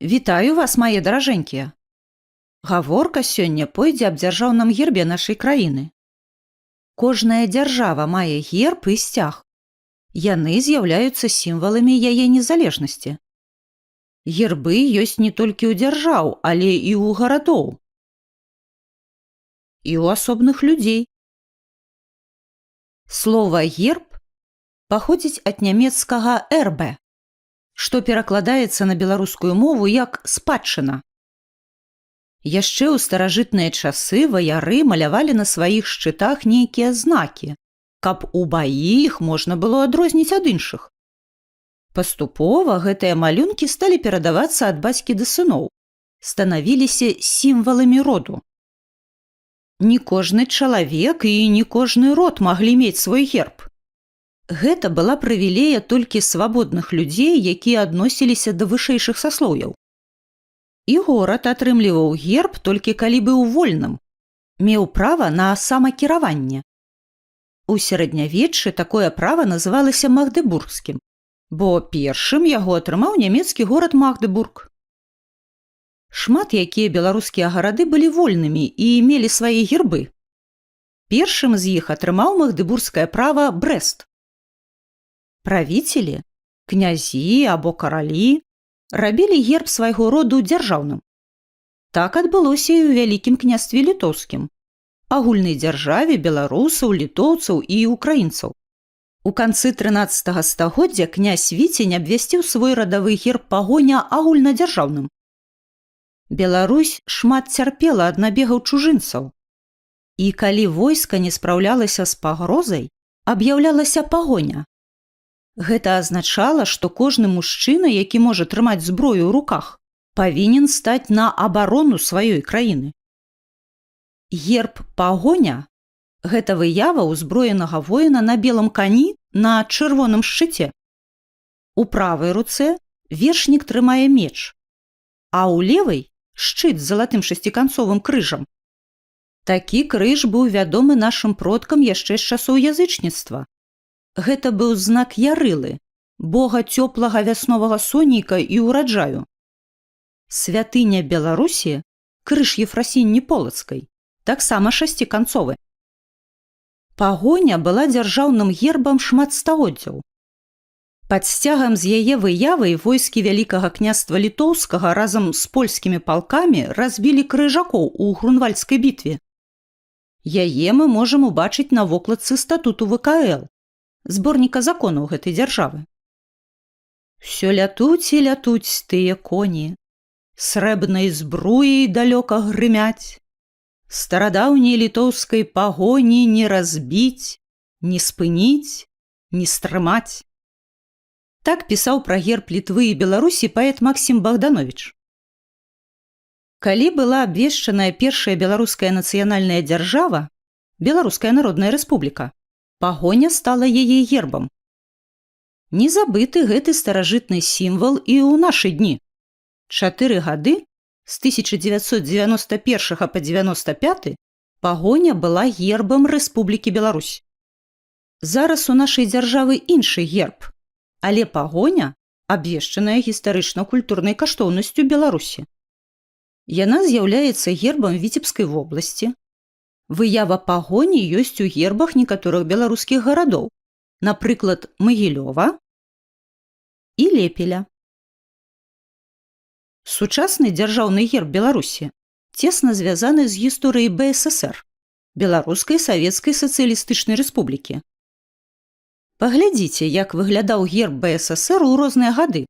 Вітаю вас, мае даражэнькія. Гаворка сёння пойдзе аб дзяржаўным гербе нашай краіны. Кожная дзяржава мае герб і сцяг. Яны з'яўляюцца сімваламі яе незалежнасці. Гербы ёсць не толькі ў дзяржаў, але і ў гарадоў. І ў асобных людзей. Слова «герб» паходзіць ад нямецкага «эрбе», што перакладаецца на беларускую мову як «спадчына». Яшчэ ў старажытныя часы ваяры малявалі на сваіх шчытах нейкія знакі, каб у баі іх можна было адрозніць ад іншых. Паступова гэтыя малюнкі сталі перадавацца ад бацькі да сыноў, станавіліся сімваламі роду. Не кожны чалавек і не кожны род маглі мець свой герб. Гэта была прывілея толькі свабодных людзей, якія адносіліся да вышэйшых саслоўяў. І горад атрымліваў герб толькі калі быў вольным, меў права на самакіраванне. У сярэднявеччы такое права называлася Магдебургскім, бо першым яго атрымаў нямецкі горад Магдебург. Шмат якія беларускія гарады былі вольнымі і мелі свае гербы. Першым з іх атрымаў магдебургскае права Брэст. Правіцелі, князі або каралі рабілі герб свайго роду дзяржаўным. Так адбылося і ў вялікім княстве літоўскім, агульнай дзяржаве беларусаў, літоўцаў і украінцаў. У канцы 13 стагоддзя князь Віцень абвясціў свой радавы герб пагоня агульнадзяржаўным. Беларусь шмат цярпела ад набегаў чужынцаў. І калі войска не спраўлялася з пагрозай, аб'яўлялася пагоня. Гэта азначала, што кожны мужчына, які можа трымаць зброю ў руках, павінен стаць на абарону сваёй краіны. Герб пагоня – гэта выява ўзброенага воіна на белым кані на чырвоным шчыце. У правай руцэ вершнік трымае меч, а ў левай – шчыт з залатым шасціканцовым крыжам. Такі крыж быў вядомы нашым продкам яшчэ з часоў язычніцтва. Гэта быў знак Ярылы, бога цёплага вясновага сонейка і ўраджаю. Святыня Беларусі – крыж Ефрасінні Полацкай, таксама шасціканцовы. Пагоня была дзяржаўным гербам шмат стагоддзяў. Пад сцягам з яе выявай войскі Вялікага княства Літоўскага разам з польскімі палкамі разбілі крыжакоў у Грунвальдскай бітве. Яе мы можам убачыць на вокладцы статуту ВКЛ, зборніка законаў гэтай дзяржавы. Усё лятуць і лятуць тыя коні, срэбнай збруяй далёка грымяць, старадаўняй літоўскай пагоні не разбіць, не спыніць, не стрымаць. Так пісаў пра герб Літвы і Беларусі паэт Максім Богданович. Калі была абвешчаная першая беларуская нацыянальная дзяржава, Беларуская народная рэспубліка, пагоня стала яе гербам. Не забыты гэты старажытны сімвал і ў нашы дні. 4 гады, з 1991 па 95, пагоня была гербам Рэспублікі Беларусь. Зараз у нашай дзяржавы іншы герб, але пагоня абвешчаная гістарычна-культурнай каштоўнасцю Беларусі. Яна з'яўляецца гербам Віцебскай вобласці. Выява пагоні ёсць у гербах некаторых беларускіх гарадоў, напрыклад, Магілёва і Лепеля. Сучасны дзяржаўны герб Беларусі цесна звязаны з гісторыяй БССР, Беларускай савецкай сацыялістычнай рэспублікі. Паглядзіце, як выглядаў герб БССР у розныя гады.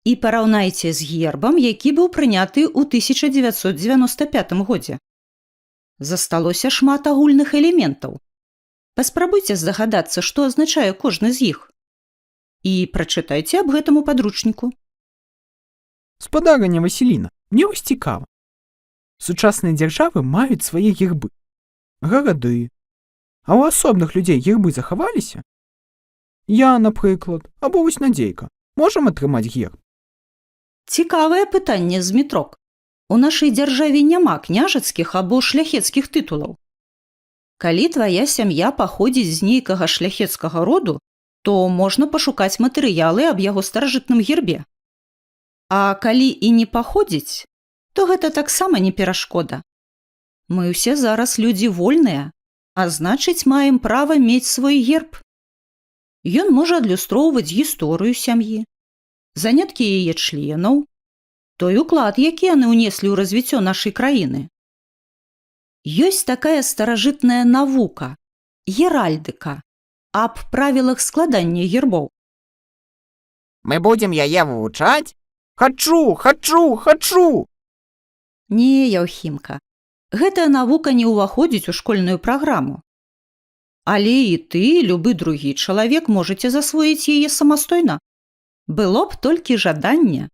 І параўнайце з гербам, які быў прыняты ў 1995 годзе. Засталося шмат агульных элементаў. Паспрабуйце здагадацца, што азначае кожны з іх. І прачытайце аб гэтым у падручніку. Спадарыня Васіліна, мне вось цікава. Сучасныя дзяржавы маюць свае гербы, гарады. А ў асобных людзей гербы захаваліся? Я, напрыклад, або вось Надзейка, можам атрымаць герб? Цікавае пытанне, Змітрок. У нашай дзяржаве няма княжацкіх або шляхецкіх тытулаў. Калі твая сям'я паходзіць з нейкага шляхецкага роду, то можна пашукаць матэрыялы аб яго старажытным гербе. А калі і не паходзіць, то гэта таксама не перашкода. Мы ўсе зараз людзі вольныя, а значыць, маем права мець свой герб. Ён можа адлюстроўваць гісторыю сям'і, заняткі яе членаў, той уклад, які яны ўнеслі ў развіццё нашай краіны. Ёсць такая старажытная навука – геральдыка, аб правілах складання гербоў. Мы будзем яе вывучаць? Хачу! Не, Яўхімка, гэтая навука не ўваходзіць у школьную праграму. Але і ты, любы другі чалавек можаце засвоіць яе самастойна. Было б толькі жаданне.